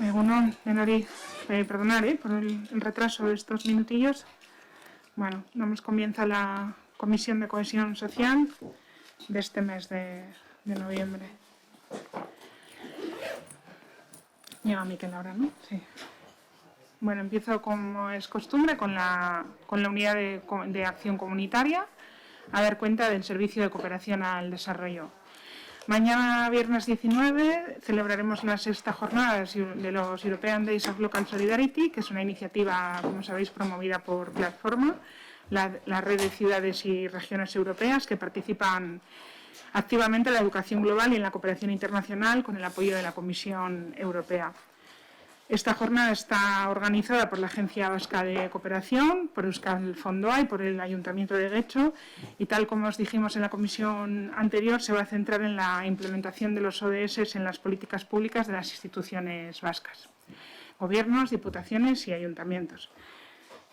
Egunon, Denori, perdonar por el retraso de estos minutillos. Bueno, damos comienzo a la Comisión de Cohesión Social de este mes de noviembre. Llega Miquel ahora, ¿no? Sí. Bueno, empiezo como es costumbre con la unidad de acción comunitaria a dar cuenta del Servicio de Cooperación al Desarrollo. Mañana, viernes 19, celebraremos la sexta jornada de los European Days of Local Solidarity, que es una iniciativa, como sabéis, promovida por Platforma, la red de ciudades y regiones europeas que participan activamente en la educación global y en la cooperación internacional con el apoyo de la Comisión Europea. Esta jornada está organizada por la Agencia Vasca de Cooperación, por Euskal Fondoa y por el Ayuntamiento de Getxo, y tal como os dijimos en la comisión anterior, se va a centrar en la implementación de los ODS en las políticas públicas de las instituciones vascas, gobiernos, diputaciones y ayuntamientos.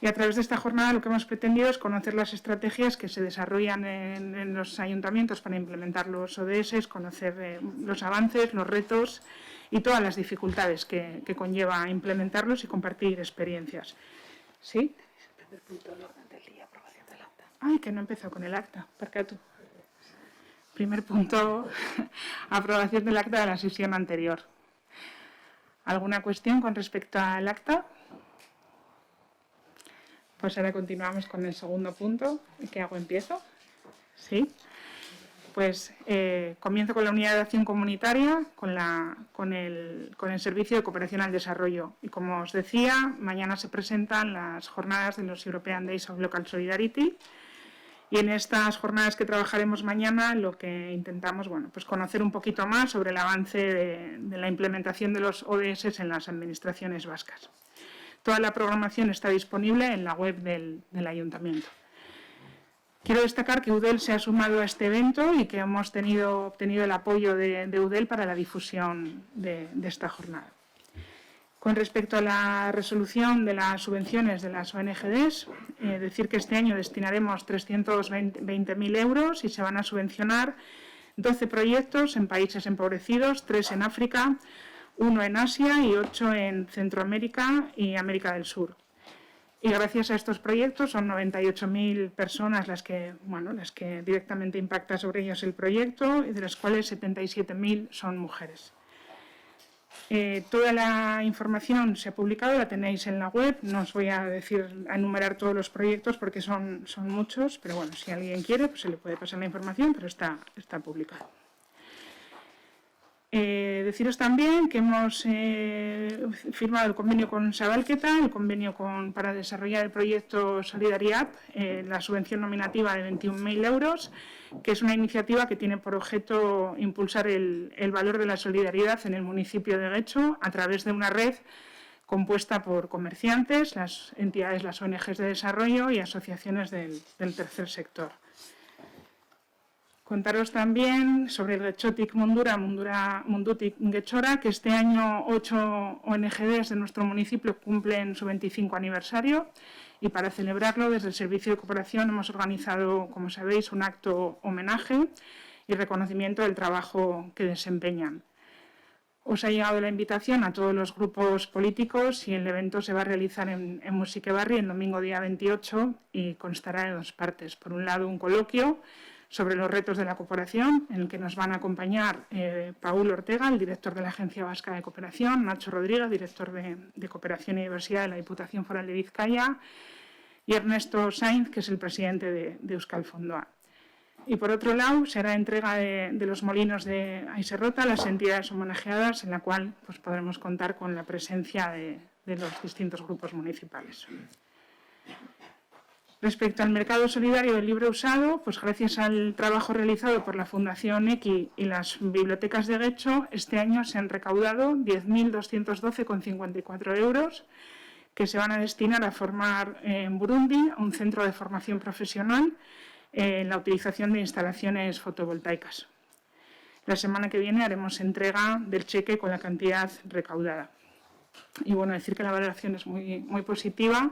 Y a través de esta jornada lo que hemos pretendido es conocer las estrategias que se desarrollan en los ayuntamientos para implementar los ODS, conocer los avances, los retos y todas las dificultades que conlleva implementarlos y compartir experiencias. ¿Sí? Primer punto del orden del día, aprobación del acta. Ay, que no he empezado con el acta. ¿Por qué tú? Primer punto, aprobación del acta de la sesión anterior. ¿Alguna cuestión con respecto al acta? Pues ahora continuamos con el segundo punto. ¿Qué hago? ¿Empiezo? ¿Sí? Pues comienzo con la unidad de acción comunitaria, con el Servicio de Cooperación al Desarrollo. Y como os decía, mañana se presentan las jornadas de los European Days of Local Solidarity. Y en estas jornadas que trabajaremos mañana, lo que intentamos, pues conocer un poquito más sobre el avance de la implementación de los ODS en las administraciones vascas. Toda la programación está disponible en la web del Ayuntamiento. Quiero destacar que UDEL se ha sumado a este evento y que hemos obtenido el apoyo de UDEL para la difusión de esta jornada. Con respecto a la resolución de las subvenciones de las ONGs, decir que este año destinaremos 320.000 euros y se van a subvencionar 12 proyectos en países empobrecidos, 3 en África, 1 en Asia y 8 en Centroamérica y América del Sur. Y gracias a estos proyectos son 98.000 personas las que directamente impacta sobre ellos el proyecto, y de las cuales 77.000 son mujeres. Toda la información se ha publicado, la tenéis en la web. No os voy a enumerar todos los proyectos porque son muchos, pero bueno, si alguien quiere, pues se le puede pasar la información, pero está publicado. Deciros también que hemos firmado el convenio con Zabalketa, el convenio para desarrollar el proyecto Solidaridad, la subvención nominativa de 21.000 euros, que es una iniciativa que tiene por objeto impulsar el valor de la solidaridad en el municipio de Getxo a través de una red compuesta por comerciantes, las entidades, las ONGs de desarrollo y asociaciones del tercer sector. Contaros también sobre el Getxotik Mundutik Getxora, que este año 8 ONGs de nuestro municipio cumplen su 25 aniversario, y para celebrarlo desde el Servicio de Cooperación hemos organizado, como sabéis, un acto homenaje y reconocimiento del trabajo que desempeñan. Os ha llegado la invitación a todos los grupos políticos y el evento se va a realizar en Musikebarri el domingo día 28 y constará de 2 partes. Por un lado, un coloquio sobre los retos de la cooperación, en el que nos van a acompañar Paul Ortega, el director de la Agencia Vasca de Cooperación, Nacho Rodríguez, director de Cooperación y Diversidad de la Diputación Foral de Vizcaya, y Ernesto Sainz, que es el presidente de Euskal Fondoa. Y por otro lado, se hará entrega de los molinos de Aiserrota a las entidades homenajeadas, en la cual podremos contar con la presencia de los distintos grupos municipales. Respecto al mercado solidario del libro usado, gracias al trabajo realizado por la Fundación EQI y las bibliotecas de Getxo, este año se han recaudado 10.212,54 euros que se van a destinar a formar en Burundi a un centro de formación profesional en la utilización de instalaciones fotovoltaicas. La semana que viene haremos entrega del cheque con la cantidad recaudada. Y decir que la valoración es muy positiva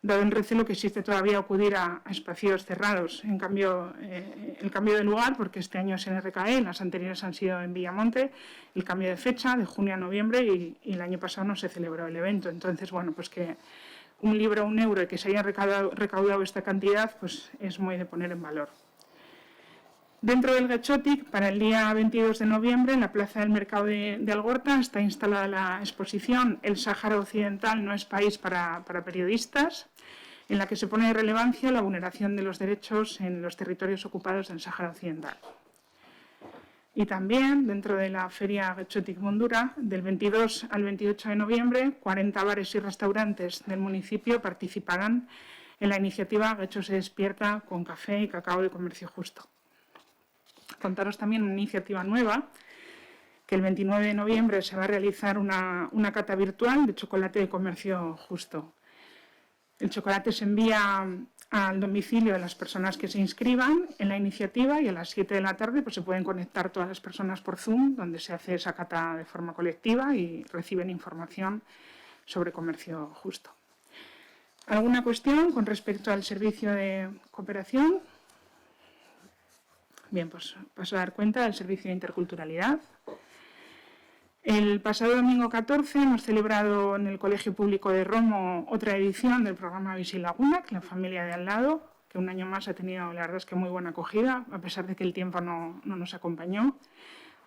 dado el recelo que existe todavía acudir a espacios cerrados. En cambio, el cambio de lugar, porque este año es en RKE, las anteriores han sido en Villamonte, el cambio de fecha de junio a noviembre y el año pasado no se celebró el evento. Entonces, bueno, pues que un libro a €1 y que se haya recaudado esta cantidad, pues es muy de poner en valor. Dentro del Getxotik, para el día 22 de noviembre, en la Plaza del Mercado de Algorta, está instalada la exposición El Sáhara Occidental no es país para periodistas, en la que se pone de relevancia la vulneración de los derechos en los territorios ocupados del Sáhara Occidental. Y también, dentro de la Feria Getxotik Mondura, del 22 al 28 de noviembre, 40 bares y restaurantes del municipio participarán en la iniciativa Getxo se despierta con café y cacao de comercio justo. Contaros también una iniciativa nueva, que el 29 de noviembre se va a realizar una cata virtual de chocolate de comercio justo. El chocolate se envía al domicilio de las personas que se inscriban en la iniciativa y a las 7 de la tarde pues, se pueden conectar todas las personas por Zoom, donde se hace esa cata de forma colectiva y reciben información sobre comercio justo. ¿Alguna cuestión con respecto al servicio de cooperación? Bien, pues paso a dar cuenta del servicio de interculturalidad. El pasado domingo 14 hemos celebrado en el Colegio Público de Romo otra edición del programa Bizilagunak, la familia de al lado, que un año más ha tenido, la verdad es que muy buena acogida, a pesar de que el tiempo no nos acompañó.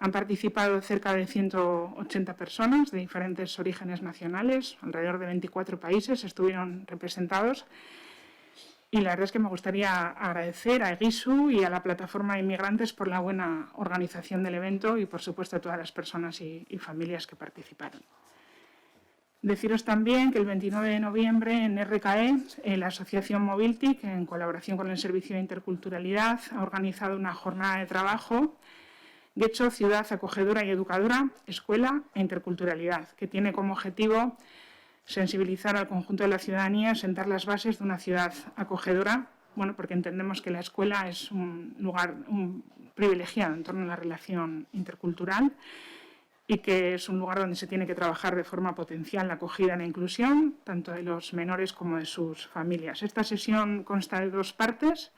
Han participado cerca de 180 personas de diferentes orígenes nacionales, alrededor de 24 países estuvieron representados. Y la verdad es que me gustaría agradecer a Egisu y a la Plataforma de Inmigrantes por la buena organización del evento y, por supuesto, a todas las personas y familias que participaron. Deciros también que el 29 de noviembre en RKE, la Asociación Mobiltic, en colaboración con el Servicio de Interculturalidad, ha organizado una jornada de trabajo Getxo, ciudad acogedora y educadora, escuela e interculturalidad, que tiene como objetivo sensibilizar al conjunto de la ciudadanía, sentar las bases de una ciudad acogedora, bueno, porque entendemos que la escuela es un lugar privilegiado en torno a la relación intercultural y que es un lugar donde se tiene que trabajar de forma potencial la acogida y la inclusión, tanto de los menores como de sus familias. Esta sesión consta de 2 partes.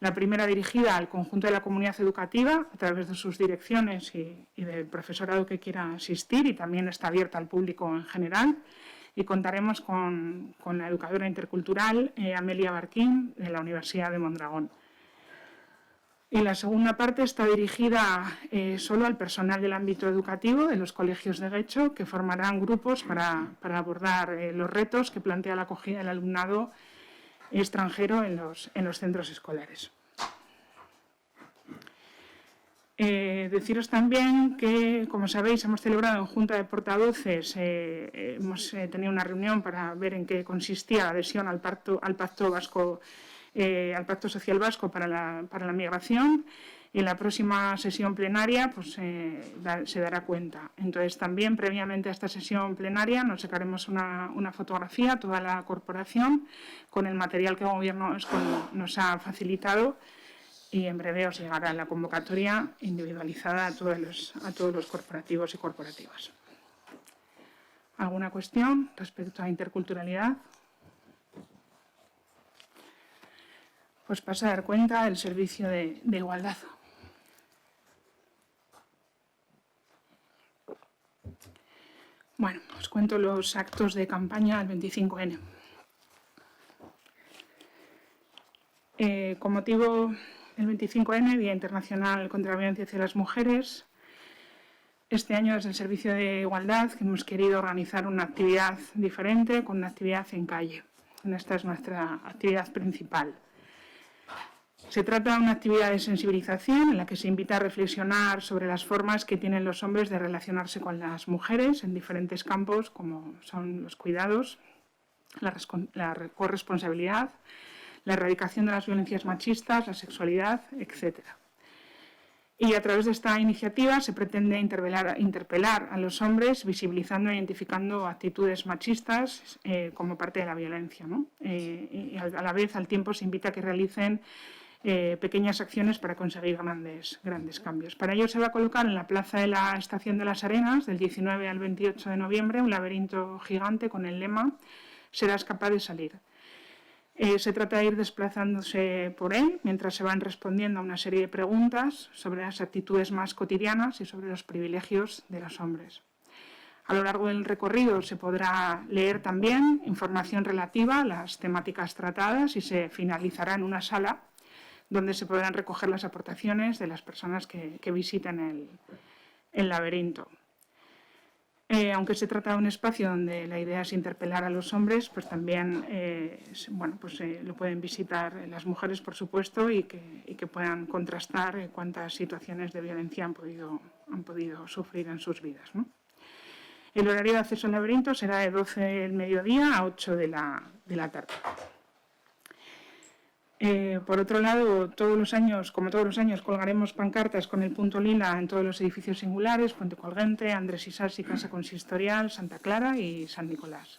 La primera dirigida al conjunto de la comunidad educativa a través de sus direcciones y del profesorado que quiera asistir, y también está abierta al público en general. Y contaremos con la educadora intercultural Amelia Barquín, de la Universidad de Mondragón. Y la segunda parte está dirigida solo al personal del ámbito educativo de los colegios de Getxo, que formarán grupos para abordar los retos que plantea la acogida del alumnado extranjero en los centros escolares. Deciros también que, como sabéis, hemos celebrado en Junta de Portavoces, hemos tenido una reunión para ver en qué consistía la adhesión al Pacto Social Vasco para la Migración, y en la próxima sesión plenaria pues, se dará cuenta. Entonces, también previamente a esta sesión plenaria nos sacaremos una fotografía, toda la corporación, con el material que el Gobierno nos ha facilitado, y en breve os llegará la convocatoria individualizada a todos los corporativos y corporativas. ¿Alguna cuestión respecto a interculturalidad? Pues paso a dar cuenta del servicio de igualdad. Bueno, os cuento los actos de campaña del 25N. Con motivo del 25N, Día Internacional contra la Violencia hacia las Mujeres, este año desde el Servicio de Igualdad hemos querido organizar una actividad diferente, con una actividad en calle. Esta es nuestra actividad principal. Se trata de una actividad de sensibilización en la que se invita a reflexionar sobre las formas que tienen los hombres de relacionarse con las mujeres en diferentes campos, como son los cuidados, la corresponsabilidad, la erradicación de las violencias machistas, la sexualidad, etc. Y a través de esta iniciativa se pretende interpelar a los hombres, visibilizando e identificando actitudes machistas como parte de la violencia, ¿no? Y a la vez, al tiempo, se invita a que realicen pequeñas acciones para conseguir grandes cambios. Para ello se va a colocar en la plaza de la Estación de las Arenas, del 19 al 28 de noviembre, un laberinto gigante con el lema «Serás capaz de salir». Se trata de ir desplazándose por él mientras se van respondiendo a una serie de preguntas sobre las actitudes más cotidianas y sobre los privilegios de los hombres. A lo largo del recorrido se podrá leer también información relativa a las temáticas tratadas y se finalizará en una sala donde se podrán recoger las aportaciones de las personas que visiten el laberinto. Aunque se trata de un espacio donde la idea es interpelar a los hombres, pues también lo pueden visitar las mujeres, por supuesto, y que puedan contrastar cuántas situaciones de violencia han podido sufrir en sus vidas, ¿no? El horario de acceso al laberinto será de 12 del mediodía a 8 de la tarde. Por otro lado, como todos los años, colgaremos pancartas con el punto lila en todos los edificios singulares: Puente Colgante, Andrés Isasi, Casa Consistorial, Santa Clara y San Nicolás.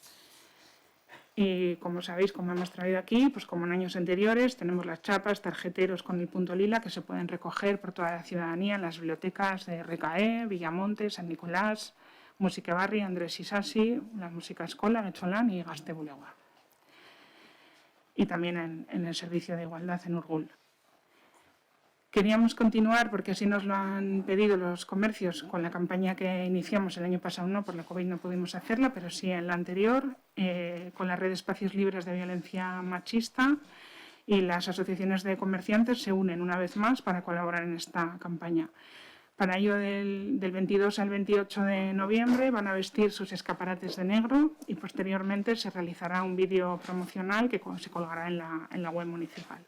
Y como sabéis, como hemos traído aquí, pues como en años anteriores, tenemos las chapas, tarjeteros con el punto lila que se pueden recoger por toda la ciudadanía en las bibliotecas de RKE, Villamonte, San Nicolás, Música Barri, Andrés Isasi, la Música Escola, Gecholán y Gaste Bulegua. Y también en el Servicio de Igualdad en Urgul. Queríamos continuar, porque así nos lo han pedido los comercios, con la campaña que iniciamos el año pasado. No, por la COVID no pudimos hacerla, pero sí en la anterior, con la red de espacios libres de violencia machista, y las asociaciones de comerciantes se unen una vez más para colaborar en esta campaña. Para ello, del 22 al 28 de noviembre van a vestir sus escaparates de negro y posteriormente se realizará un vídeo promocional que se colgará en la web municipal.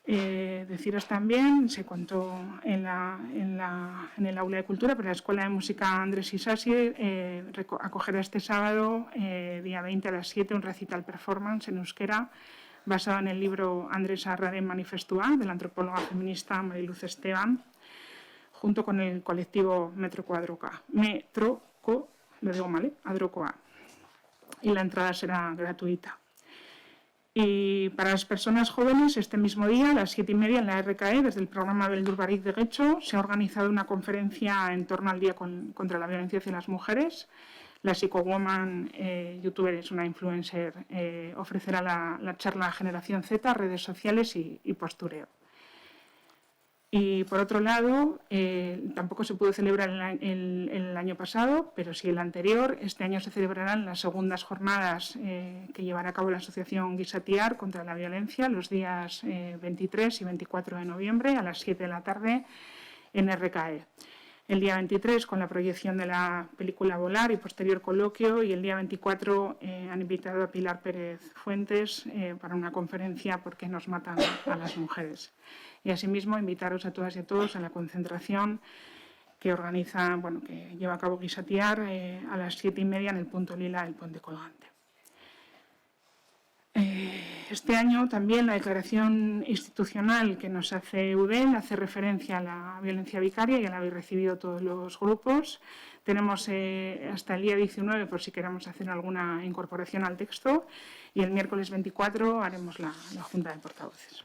Deciros también, se contó en el aula de cultura, pero la Escuela de Música Andrés Isasi acogerá este sábado, día 20 a las 7, un recital performance en euskera basado en el libro Andrés Arraren Manifestua, de la antropóloga feminista Mariluz Esteban, junto con el colectivo Adrocoa. Y la entrada será gratuita. Y para las personas jóvenes, este mismo día, a las 7:30 en la RKE, desde el programa Beldur Barik de Getxo, se ha organizado una conferencia en torno al Día contra la Violencia hacia las Mujeres. La Psicowoman, youtuber, es una influencer, ofrecerá la charla Generación Z, redes sociales y postureo. Y por otro lado, tampoco se pudo celebrar el año pasado, pero sí el anterior. Este año se celebrarán las segundas jornadas que llevará a cabo la Asociación Guisatiar contra la Violencia, los días 23 y 24 de noviembre a las 7 de la tarde en RKE. El día 23 con la proyección de la película Volar y posterior coloquio, y el día 24 han invitado a Pilar Pérez Fuentes para una conferencia ¿Por qué nos matan a las mujeres? Y asimismo invitaros a todas y a todos a la concentración que lleva a cabo Guisatiar a las 7:30 en el punto lila del Puente Colgante. Este año también la declaración institucional que nos hace EUDEL hace referencia a la violencia vicaria, ya la habéis recibido todos los grupos. Tenemos hasta el día 19 por si queremos hacer alguna incorporación al texto, y el miércoles 24 haremos la junta de portavoces.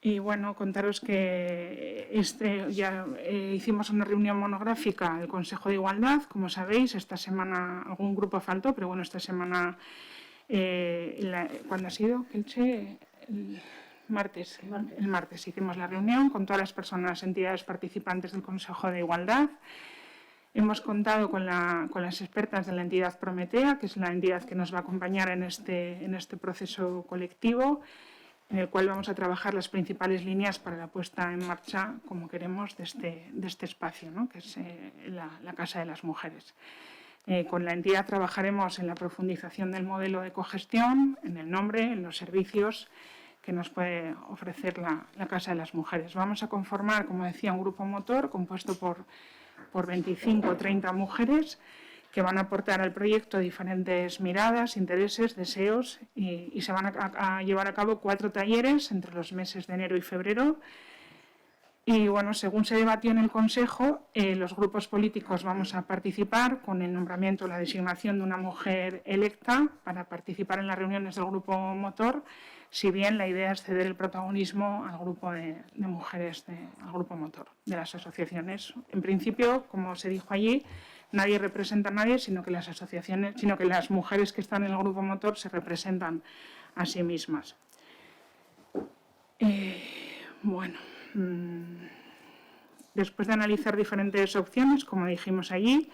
Y bueno, contaros que hicimos una reunión monográfica del Consejo de Igualdad. Como sabéis, esta semana algún grupo faltó, pero bueno, esta semana, ¿cuándo ha sido? El martes hicimos la reunión con todas las personas, entidades participantes del Consejo de Igualdad. Hemos contado con las expertas de la entidad Prometea, que es la entidad que nos va a acompañar en este proceso colectivo, en el cual vamos a trabajar las principales líneas para la puesta en marcha, como queremos, de este espacio, ¿no? Que es la Casa de las Mujeres. Con la entidad trabajaremos en la profundización del modelo de cogestión, en el nombre, en los servicios que nos puede ofrecer la Casa de las Mujeres. Vamos a conformar, como decía, un grupo motor compuesto por 25 o 30 mujeres que van a aportar al proyecto diferentes miradas, intereses, deseos, y se van a llevar a cabo 4 talleres entre los meses de enero y febrero. Y bueno, según se debatió en el Consejo, los grupos políticos vamos a participar con el nombramiento o la designación de una mujer electa para participar en las reuniones del grupo motor, si bien la idea es ceder el protagonismo al grupo de mujeres, al grupo motor de las asociaciones. En principio, como se dijo allí, nadie representa a nadie, sino que las asociaciones, sino que las mujeres que están en el grupo motor se representan a sí mismas. Bueno, después de analizar diferentes opciones, como dijimos allí,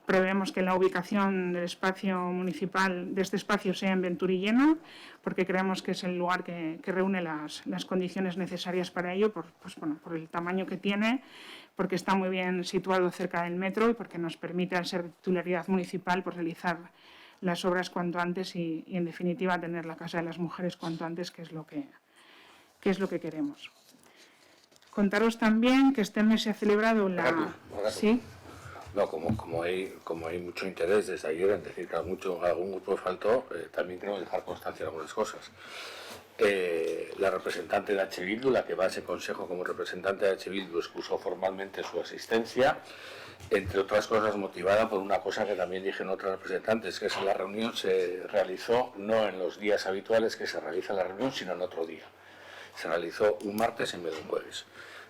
prevemos que la ubicación del espacio municipal de este espacio sea en Venturillena, porque creemos que es el lugar que reúne las condiciones necesarias para ello, por el tamaño que tiene, porque está muy bien situado cerca del metro y porque nos permite, al ser titularidad municipal, pues, realizar las obras cuanto antes y, en definitiva, tener la Casa de las Mujeres cuanto antes, que es lo que queremos. Contaros también que este mes se ha celebrado la... ¿Sí? No, como hay mucho interés desde ayer en decir que algún grupo faltó, también queremos dejar constancia de algunas cosas. La representante de H. Bildu, la que va a ese consejo como representante de H. Bildu, excusó formalmente su asistencia, entre otras cosas motivada por una cosa que también dijeron otros representantes, que es que la reunión se realizó no en los días habituales que se realiza la reunión, sino en otro día. Se realizó un martes en vez de un jueves.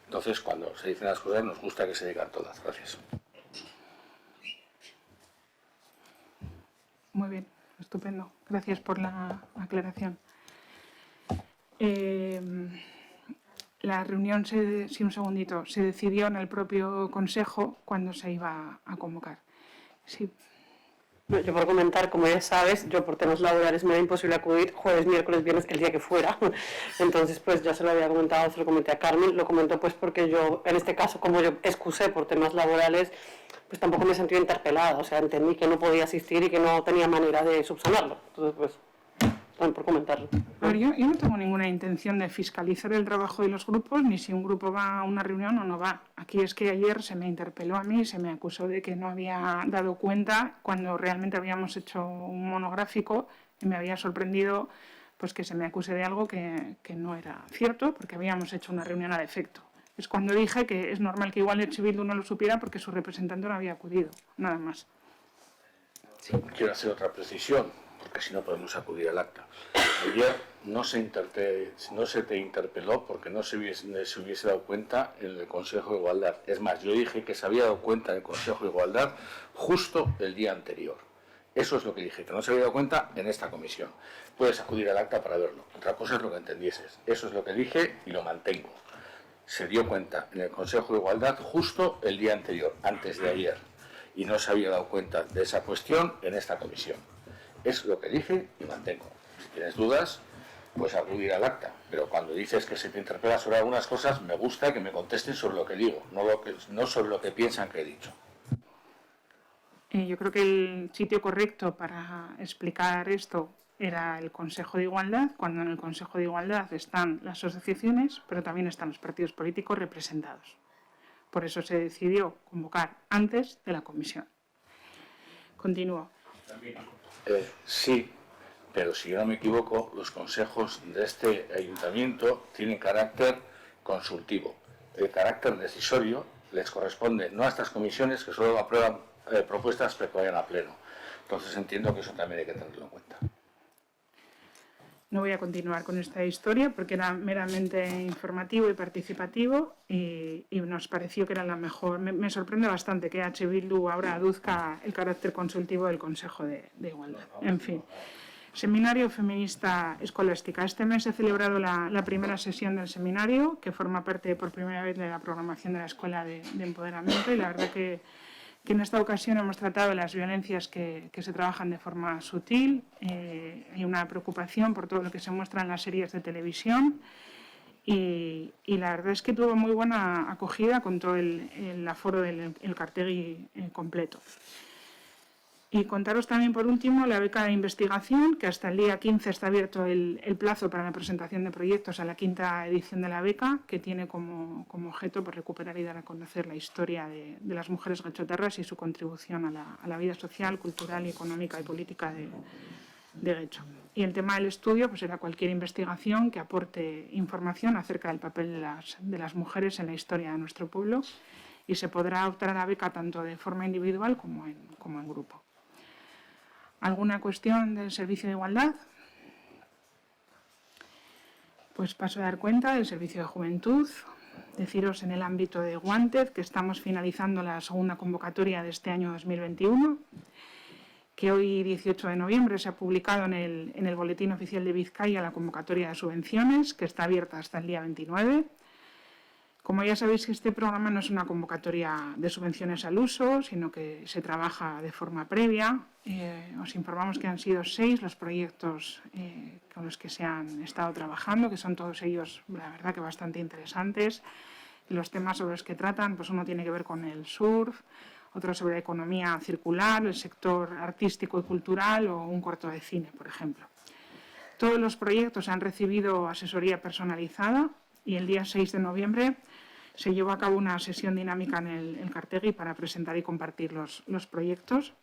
Entonces, cuando se dicen las cosas, nos gusta que se digan todas. Gracias. Muy bien, estupendo. Gracias por la aclaración. La reunión, se decidió en el propio Consejo cuándo se iba a convocar. Sí. Yo por comentar, como ya sabes, yo por temas laborales me era imposible acudir jueves, miércoles, viernes, el día que fuera. Entonces, pues ya se lo había comentado, se lo comenté a Carmen, lo comentó pues porque yo, en este caso, como yo excusé por temas laborales, pues tampoco me sentí interpelada, o sea, entendí que no podía asistir y que no tenía manera de subsanarlo. Entonces, pues, también por comentarlo. A ver, yo no tengo ninguna intención de fiscalizar el trabajo de los grupos, ni si un grupo va a una reunión o no va. Aquí es que ayer se me interpeló a mí, se me acusó de que no había dado cuenta cuando realmente habíamos hecho un monográfico y me había sorprendido pues que se me acuse de algo que no era cierto, porque habíamos hecho una reunión a defecto. Es cuando dije que es normal que igual H. Bildu no lo supiera porque su representante no había acudido, nada más. Sí. Quiero hacer otra precisión, porque si no podemos acudir al acta. Ayer no se te interpeló porque no se hubiese dado cuenta en el Consejo de Igualdad. Es más, yo dije que se había dado cuenta en el Consejo de Igualdad justo el día anterior. Eso es lo que dije, que no se había dado cuenta en esta comisión. Puedes acudir al acta para verlo. Otra cosa es lo que entendieses. Eso es lo que dije y lo mantengo. Se dio cuenta en el Consejo de Igualdad justo el día anterior, antes de ayer. Y no se había dado cuenta de esa cuestión en esta comisión. Es lo que dije y mantengo. Si tienes dudas, pues acudir al acta. Pero cuando dices que se te interpela sobre algunas cosas, me gusta que me contesten sobre lo que digo, no sobre lo que piensan que he dicho. Yo creo que el sitio correcto para explicar esto era el Consejo de Igualdad, cuando en el Consejo de Igualdad están las asociaciones, pero también están los partidos políticos representados. Por eso se decidió convocar antes de la comisión. Continúo. Sí, pero si yo no me equivoco, los consejos de este ayuntamiento tienen carácter consultivo. El carácter decisorio les corresponde no a estas comisiones que solo aprueban propuestas que vayan a pleno. Entonces entiendo que eso también hay que tenerlo en cuenta. No voy a continuar con esta historia porque era meramente informativo y participativo y nos pareció que era la mejor. Me sorprende bastante que H. Bildu ahora aduzca el carácter consultivo del Consejo de Igualdad. En fin. Seminario Feminista Escolástica. Este mes se ha celebrado la primera sesión del seminario, que forma parte por primera vez de la programación de la Escuela de Empoderamiento, y la verdad que en esta ocasión hemos tratado las violencias que se trabajan de forma sutil. Hay una preocupación por todo lo que se muestra en las series de televisión y la verdad es que tuvo muy buena acogida con todo el aforo del Elkartegi completo. Y contaros también, por último, la beca de investigación, que hasta el día 15 está abierto el plazo para la presentación de proyectos a la 5ª edición de la beca, que tiene como objeto pues, recuperar y dar a conocer la historia de las mujeres gachotarras y su contribución a la vida social, cultural, económica y política de Guecho. Y el tema del estudio pues, era cualquier investigación que aporte información acerca del papel de las mujeres en la historia de nuestro pueblo, y se podrá optar a la beca tanto de forma individual como en grupo. ¿Alguna cuestión del Servicio de Igualdad? Pues paso a dar cuenta del Servicio de Juventud. Deciros en el ámbito de Wanted que estamos finalizando la segunda convocatoria de este año 2021, que hoy, 18 de noviembre, se ha publicado en el Boletín Oficial de Vizcaya la convocatoria de subvenciones, que está abierta hasta el día 29. Como ya sabéis, este programa no es una convocatoria de subvenciones al uso, sino que se trabaja de forma previa. Os informamos que han sido 6 los proyectos con los que se han estado trabajando, que son todos ellos, la verdad, que bastante interesantes. Los temas sobre los que tratan, pues uno tiene que ver con el surf, otro sobre la economía circular, el sector artístico y cultural o un corto de cine, por ejemplo. Todos los proyectos han recibido asesoría personalizada y el día 6 de noviembre se llevó a cabo una sesión dinámica en el Cartegui para presentar y compartir los proyectos,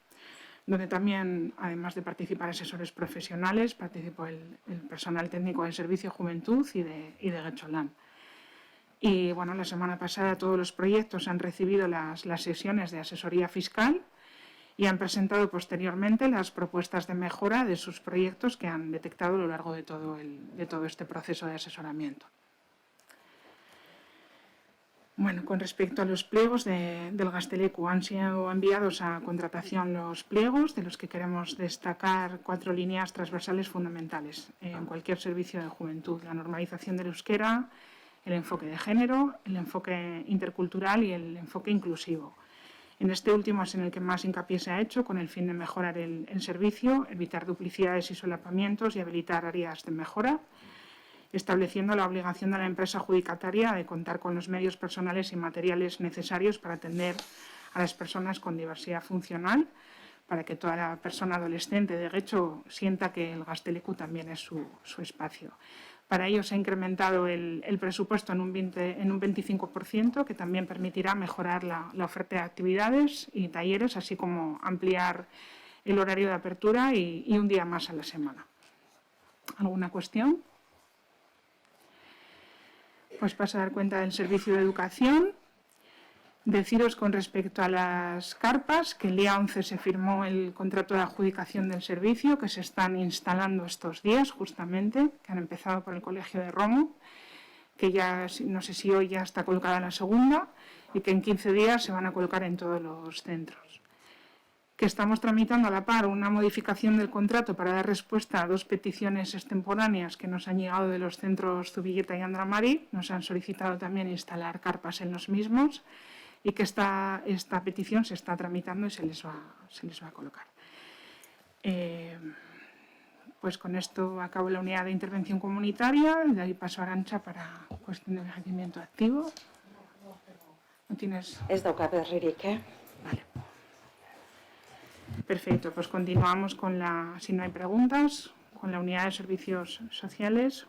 donde también, además de participar asesores profesionales, participó el personal técnico del Servicio Juventud y de Getxolan. Y bueno, la semana pasada todos los proyectos han recibido las sesiones de asesoría fiscal y han presentado posteriormente las propuestas de mejora de sus proyectos que han detectado a lo largo de todo este proceso de asesoramiento. Bueno, con respecto a los pliegos del Gazteleku, han sido enviados a contratación los pliegos, de los que queremos destacar 4 líneas transversales fundamentales en cualquier servicio de juventud: la normalización del euskera, el enfoque de género, el enfoque intercultural y el enfoque inclusivo. En este último es en el que más hincapié se ha hecho, con el fin de mejorar el servicio, evitar duplicidades y solapamientos y habilitar áreas de mejora, estableciendo la obligación de la empresa adjudicataria de contar con los medios personales y materiales necesarios para atender a las personas con diversidad funcional, para que toda la persona adolescente de Getxo sienta que el Gazteleku también es su espacio. Para ello se ha incrementado el presupuesto en un 25%, que también permitirá mejorar la oferta de actividades y talleres, así como ampliar el horario de apertura y un día más a la semana. ¿Alguna cuestión? Pues paso a dar cuenta del servicio de educación. Deciros con respecto a las carpas que el día 11 se firmó el contrato de adjudicación del servicio, que se están instalando estos días justamente, que han empezado por el Colegio de Romo, que ya no sé si hoy ya está colocada la segunda y que en 15 días se van a colocar en todos los centros. Que estamos tramitando a la par una modificación del contrato para dar respuesta a 2 peticiones extemporáneas que nos han llegado de los centros Zubilleta y Andramari. Nos han solicitado también instalar carpas en los mismos y que esta petición se está tramitando y se les va a colocar. Pues con esto acabo la unidad de intervención comunitaria, de ahí paso a Arantxa para cuestión de envejecimiento activo. ¿No tienes? Ez dauka berririk, Vale. Perfecto, pues continuamos con si no hay preguntas, con la unidad de servicios sociales.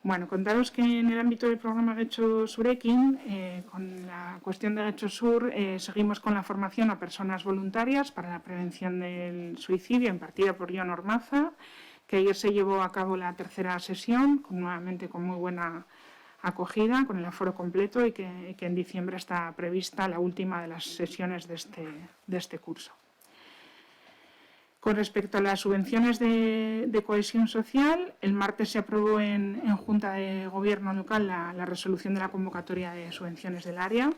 Bueno, contaros que en el ámbito del programa Getxo Surekin, con la cuestión de Getxo Sur, seguimos con la formación a personas voluntarias para la prevención del suicidio, impartida por Jon Ormaza, que ayer se llevó a cabo la 3ª sesión, nuevamente con muy buena acogida, con el aforo completo, y que en diciembre está prevista la última de las sesiones de este curso. Con respecto a las subvenciones de cohesión social, el martes se aprobó en Junta de Gobierno local la resolución de la convocatoria de subvenciones del área.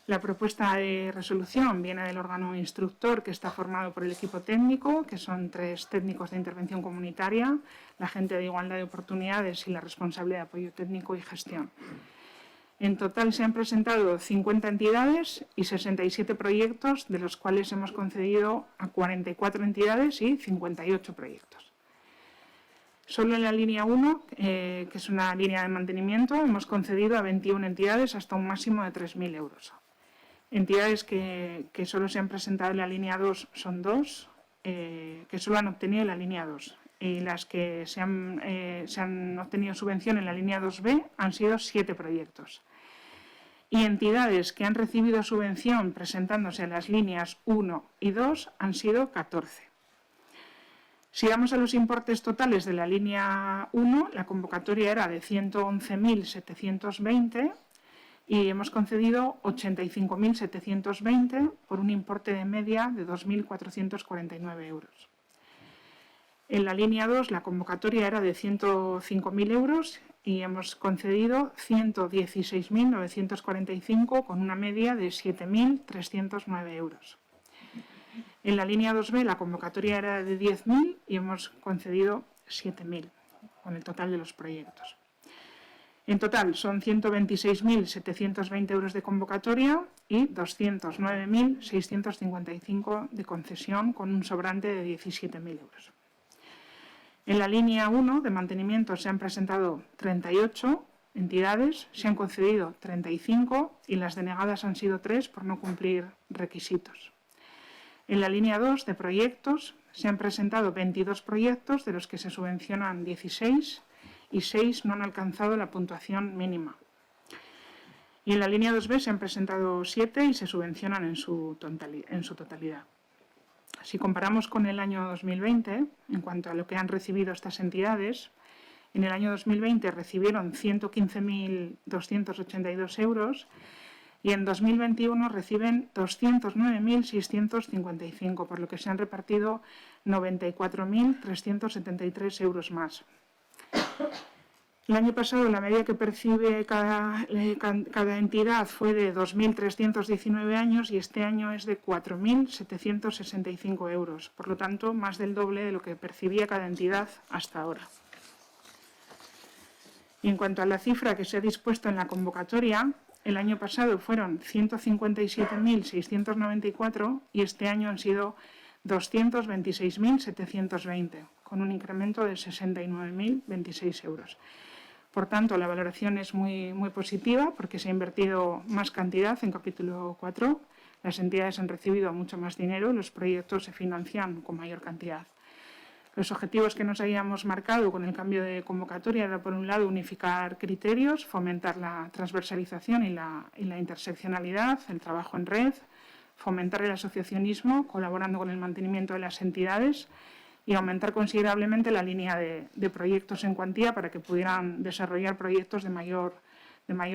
La propuesta de resolución viene del órgano instructor, que está formado por el equipo técnico, que son 3 técnicos de intervención comunitaria, la agente de igualdad de oportunidades y la responsable de apoyo técnico y gestión. En total se han presentado 50 entidades y 67 proyectos, de los cuales hemos concedido a 44 entidades y 58 proyectos. Solo en la línea 1, que es una línea de mantenimiento, hemos concedido a 21 entidades hasta un máximo de 3.000 euros. Entidades que solo se han presentado en la línea 2 son 2, que solo han obtenido en la línea 2. Y las que se han obtenido subvención en la línea 2B han sido 7 proyectos. Y entidades que han recibido subvención presentándose en las líneas 1 y 2 han sido 14. Si vamos a los importes totales de la línea 1, la convocatoria era de 111.720 y hemos concedido 85.720 por un importe de media de 2.449 euros. En la línea 2 la convocatoria era de 105.000 euros y hemos concedido 116.945 con una media de 7.309 euros. En la línea 2B la convocatoria era de 10.000 y hemos concedido 7.000 con el total de los proyectos. En total son 126.720 euros de convocatoria y 209.655 de concesión con un sobrante de 17.000 euros. En la línea 1 de mantenimiento se han presentado 38 entidades, se han concedido 35 y las denegadas han sido 3 por no cumplir requisitos. En la línea 2 de proyectos se han presentado 22 proyectos, de los que se subvencionan 16 y 6 no han alcanzado la puntuación mínima. Y en la línea 2B se han presentado 7 y se subvencionan en su totalidad. Si comparamos con el año 2020, en cuanto a lo que han recibido estas entidades, en el año 2020 recibieron 115.282 euros y en 2021 reciben 209.655, por lo que se han repartido 94.373 euros más. El año pasado la media que percibe cada entidad fue de 2.319 años y este año es de 4.765 euros, por lo tanto más del doble de lo que percibía cada entidad hasta ahora. Y en cuanto a la cifra que se ha dispuesto en la convocatoria, el año pasado fueron 157.694 y este año han sido 226.720, con un incremento de 69.026 euros. Por tanto, la valoración es muy positiva porque se ha invertido más cantidad en capítulo 4, las entidades han recibido mucho más dinero y los proyectos se financian con mayor cantidad. Los objetivos que nos habíamos marcado con el cambio de convocatoria era, por un lado, unificar criterios, fomentar la transversalización y la interseccionalidad, el trabajo en red, fomentar el asociacionismo, colaborando con el mantenimiento de las entidades y aumentar considerablemente la línea de proyectos en cuantía para que pudieran desarrollar proyectos de mayor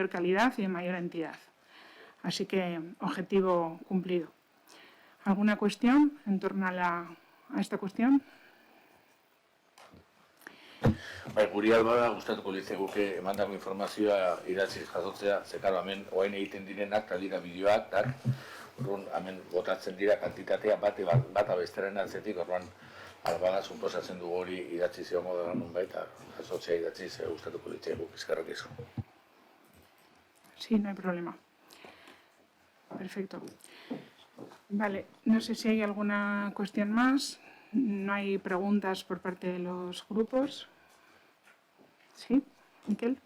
calidad y de mayor entidad. Así que, objetivo cumplido. ¿Alguna cuestión en torno a esta cuestión? Bai, guri albada gustatuko litzeguke emandako informazioa idatziz jasotzea, ze karo hemen orain egiten direnak, eta dira bideoak, orduan hemen botatzen dira kantitatea bata besteren atzetik, orduan albada suposatzen dugu hori idatziz egongo dela nonbait, eta jasotzea idatziz gustatuko litzeguke, eskerrak iso. Sí, no hay problema. Perfecto. Vale, no sé si hay alguna cuestión más. No hay preguntas por parte de los grupos. ¿Sí? Miquel?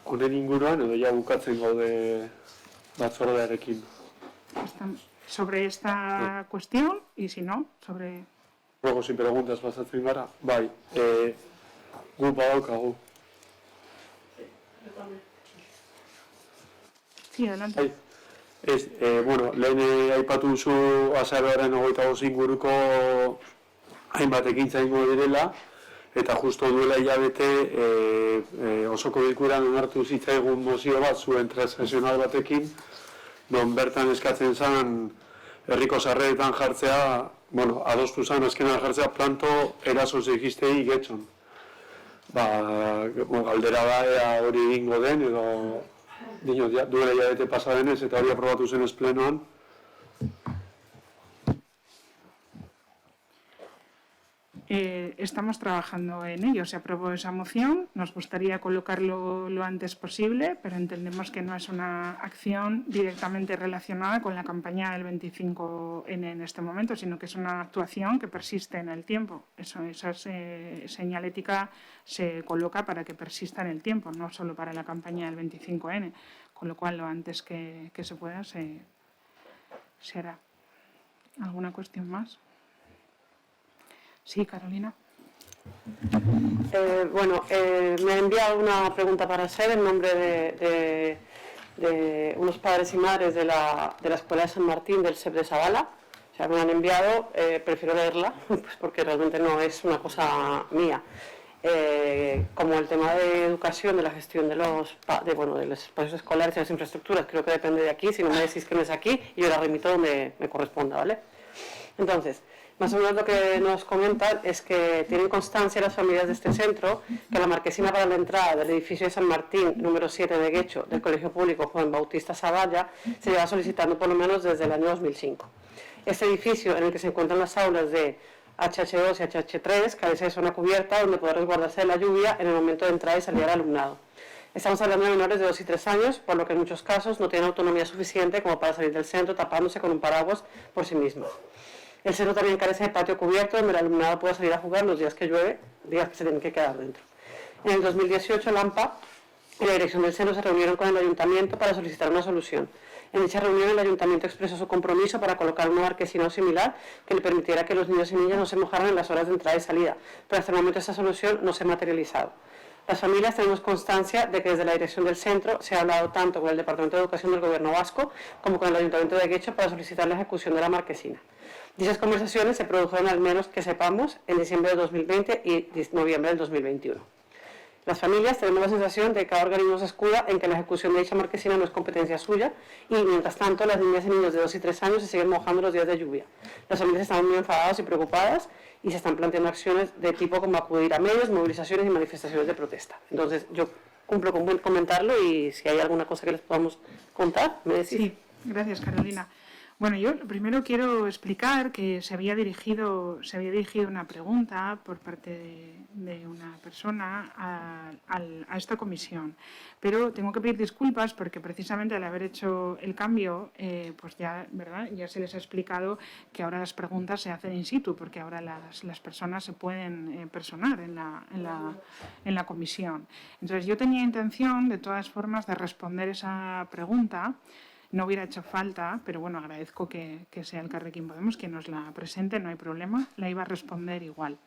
Honen inguruan edo ja bukatzen gaude batzordearekin. Sobre esta cuestión y si no, sobre... Luego, sin preguntas pasatzen gara. Bai, gu badaukagu. Sí, adelante. Bai. Bueno, lehen aipatu duzu azaroaren 25 inguruko hainbat ekintza egingo direla, eta justo duela hilabete osoko bilkuran onartu zitzaigun mozio bat zuen transakzional batekin, non bertan eskatzen zen herriko sarreretan jartzea, adostu zen azkenan jartzea planto eraso zegistei getxon. Galdera da ea hori egingo den, edo duela hilabete pasa denez eta hori aprobatu zen ez plenoan. Estamos trabajando en ello. Se aprobó esa moción, nos gustaría colocarlo lo antes posible, pero entendemos que no es una acción directamente relacionada con la campaña del 25N en este momento, sino que es una actuación que persiste en el tiempo. Esa señalética se coloca para que persista en el tiempo, no solo para la campaña del 25N, con lo cual lo antes que se pueda se hará. ¿Alguna cuestión más? Sí, Carolina. Me ha enviado una pregunta para Ser en nombre de unos padres y madres de la Escuela de San Martín del SEP de Zabala. O sea, me han enviado, prefiero leerla, pues porque realmente no es una cosa mía. Como el tema de educación, de la gestión de los espacios escolares y las infraestructuras, creo que depende de aquí. Si no me decís que no es aquí, yo la remito donde me corresponda, ¿vale? Entonces, Más o menos lo que nos comentan es que tienen constancia las familias de este centro que la marquesina para la entrada del edificio de San Martín, número 7 de Guecho, del Colegio Público Juan Bautista Savalla, se lleva solicitando por lo menos desde el año 2005. Este edificio, en el que se encuentran las aulas de HH2 y HH3, carece de zona cubierta donde poder resguardarse de la lluvia en el momento de entrada y salida del alumnado. Estamos hablando de menores de 2 y 3 años, por lo que en muchos casos no tienen autonomía suficiente como para salir del centro tapándose con un paraguas por sí mismos. El centro también carece de patio cubierto donde el alumnado pueda salir a jugar los días que llueve, días que se tienen que quedar dentro. En el 2018, el AMPA y la dirección del centro se reunieron con el ayuntamiento para solicitar una solución. En dicha reunión, el ayuntamiento expresó su compromiso para colocar una marquesina o similar que le permitiera que los niños y niñas no se mojaran en las horas de entrada y salida, pero hasta el momento esta solución no se ha materializado. Las familias tenemos constancia de que desde la dirección del centro se ha hablado tanto con el Departamento de Educación del Gobierno vasco como con el Ayuntamiento de Guecho para solicitar la ejecución de la marquesina. Dichas conversaciones se produjeron, al menos que sepamos, en diciembre de 2020 y noviembre del 2021. Las familias tenemos la sensación de que cada organismo se escuda en que la ejecución de dicha marquesina no es competencia suya y, mientras tanto, las niñas y niños de 2 y 3 años se siguen mojando los días de lluvia. Las familias están muy enfadadas y preocupadas y se están planteando acciones de tipo como acudir a medios, movilizaciones y manifestaciones de protesta. Entonces, yo cumplo con comentarlo y si hay alguna cosa que les podamos contar, me decís. Sí, gracias, Carolina. Bueno, yo primero quiero explicar que se había dirigido una pregunta por parte de una persona a esta comisión, pero tengo que pedir disculpas porque precisamente al haber hecho el cambio, pues ya, ¿verdad? Ya se les ha explicado que ahora las preguntas se hacen in situ, porque ahora las personas se pueden personar en la comisión. Entonces, yo tenía intención, de todas formas, de responder esa pregunta. No hubiera hecho falta, pero bueno, agradezco que sea el Elkarrekin Podemos quien nos la presente, no hay problema, la iba a responder igual,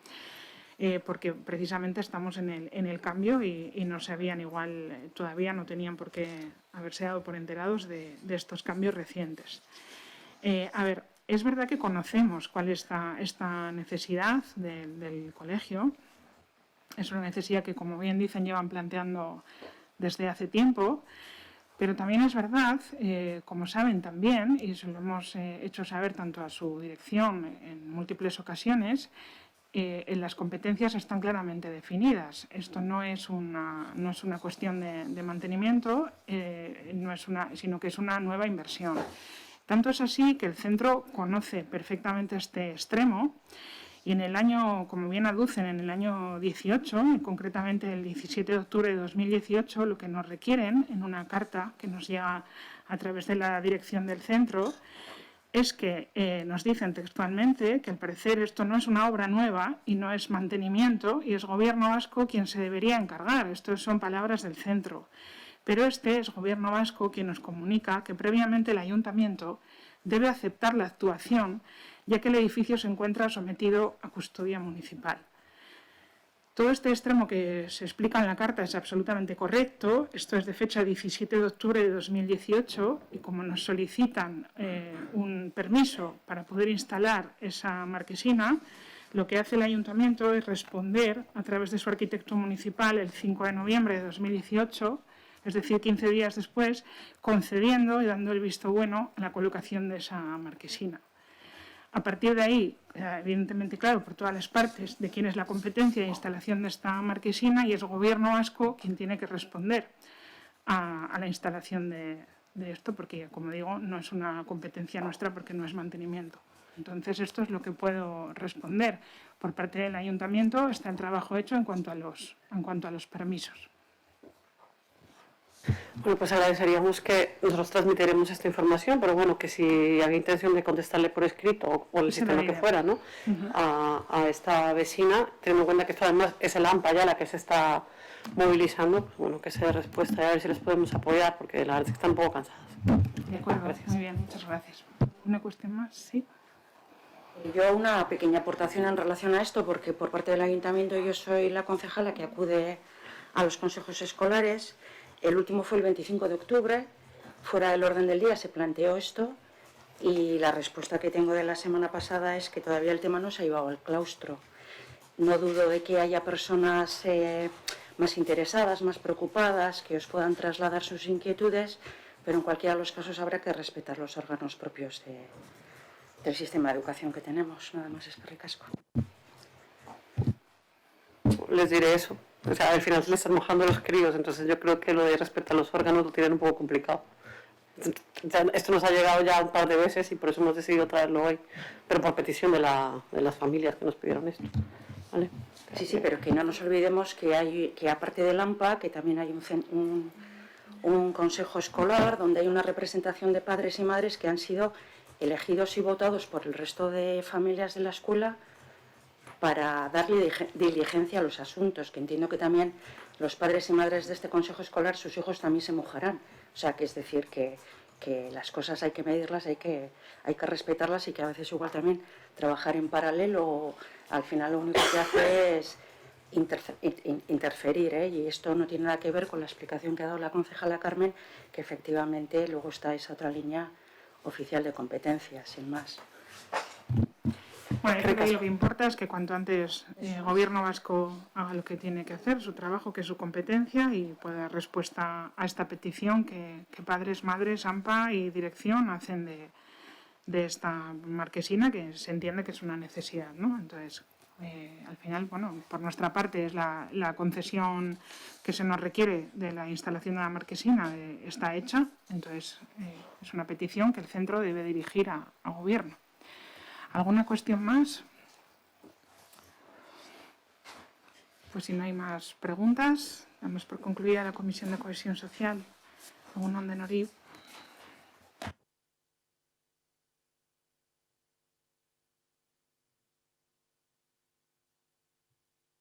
porque precisamente estamos en el cambio y no sabían igual, todavía no tenían por qué haberse dado por enterados de estos cambios recientes. A ver, es verdad que conocemos cuál es esta necesidad del colegio, es una necesidad que, como bien dicen, llevan planteando desde hace tiempo. Pero también es verdad, como saben también, y se lo hemos hecho saber tanto a su dirección en múltiples ocasiones, las competencias están claramente definidas. Esto no es una cuestión de mantenimiento, sino que es una nueva inversión. Tanto es así que el centro conoce perfectamente este extremo. Y en el año, como bien aducen, en el año 18, concretamente el 17 de octubre de 2018, lo que nos requieren en una carta que nos llega a través de la dirección del centro es que nos dicen textualmente que al parecer esto no es una obra nueva y no es mantenimiento y es Gobierno vasco quien se debería encargar. Estas son palabras del centro. Pero este es Gobierno vasco quien nos comunica que previamente el ayuntamiento debe aceptar la actuación ya que el edificio se encuentra sometido a custodia municipal. Todo este extremo que se explica en la carta es absolutamente correcto. Esto es de fecha 17 de octubre de 2018 y como nos solicitan un permiso para poder instalar esa marquesina, lo que hace el ayuntamiento es responder a través de su arquitecto municipal el 5 de noviembre de 2018, es decir, 15 días después, concediendo y dando el visto bueno a la colocación de esa marquesina. A partir de ahí, evidentemente, claro, por todas las partes de quién es la competencia de instalación de esta marquesina y es el Gobierno vasco quien tiene que responder a la instalación de esto, porque, como digo, no es una competencia nuestra porque no es mantenimiento. Entonces, esto es lo que puedo responder. Por parte del ayuntamiento está el trabajo hecho en cuanto a los permisos. Bueno, pues agradeceríamos que nosotros transmitiremos esta información, pero bueno, que si había intención de contestarle por escrito o el sistema que fuera, ¿no? A esta vecina, teniendo en cuenta que esto además es el AMPA ya la que se está movilizando, pues bueno, que se dé respuesta y a ver si les podemos apoyar, porque la verdad es que están un poco cansadas. De acuerdo, gracias. Muy bien, muchas gracias. ¿Una cuestión más? Sí. Yo una pequeña aportación en relación a esto, porque por parte del ayuntamiento yo soy la concejala que acude a los consejos escolares. El último fue el 25 de octubre, fuera del orden del día se planteó esto y la respuesta que tengo de la semana pasada es que todavía el tema no se ha llevado al claustro. No dudo de que haya personas más interesadas, más preocupadas, que os puedan trasladar sus inquietudes, pero en cualquiera de los casos habrá que respetar los órganos propios del sistema de educación que tenemos. Nada más, eskerrik asko. Les diré eso. O sea, al final se les están mojando los críos, entonces yo creo que lo de respeto a los órganos lo tienen un poco complicado. Esto nos ha llegado ya un par de veces y por eso hemos decidido traerlo hoy, pero por petición de las familias que nos pidieron esto. ¿Vale? Sí, sí, pero que no nos olvidemos que aparte del AMPA, que también hay un consejo escolar donde hay una representación de padres y madres que han sido elegidos y votados por el resto de familias de la escuela para darle diligencia a los asuntos, que entiendo que también los padres y madres de este consejo escolar, sus hijos también se mojarán. O sea, que es decir, que las cosas hay que medirlas, hay que respetarlas y que a veces igual también trabajar en paralelo, al final lo único que hace es interferir, ¿eh? Y esto no tiene nada que ver con la explicación que ha dado la concejala Carmen, que efectivamente luego está esa otra línea oficial de competencia, sin más. Bueno, yo creo que lo que importa es que cuanto antes el Gobierno vasco haga lo que tiene que hacer, su trabajo, que es su competencia, y pueda dar respuesta a esta petición que padres, madres, AMPA y dirección hacen de esta marquesina, que se entiende que es una necesidad, ¿no? Entonces, al final, bueno, por nuestra parte es la concesión que se nos requiere de la instalación de la marquesina está hecha, entonces es una petición que el centro debe dirigir al Gobierno. ¿Alguna cuestión más? Pues si no hay más preguntas, damos por concluida la Comisión de Cohesión Social. Egun on denori.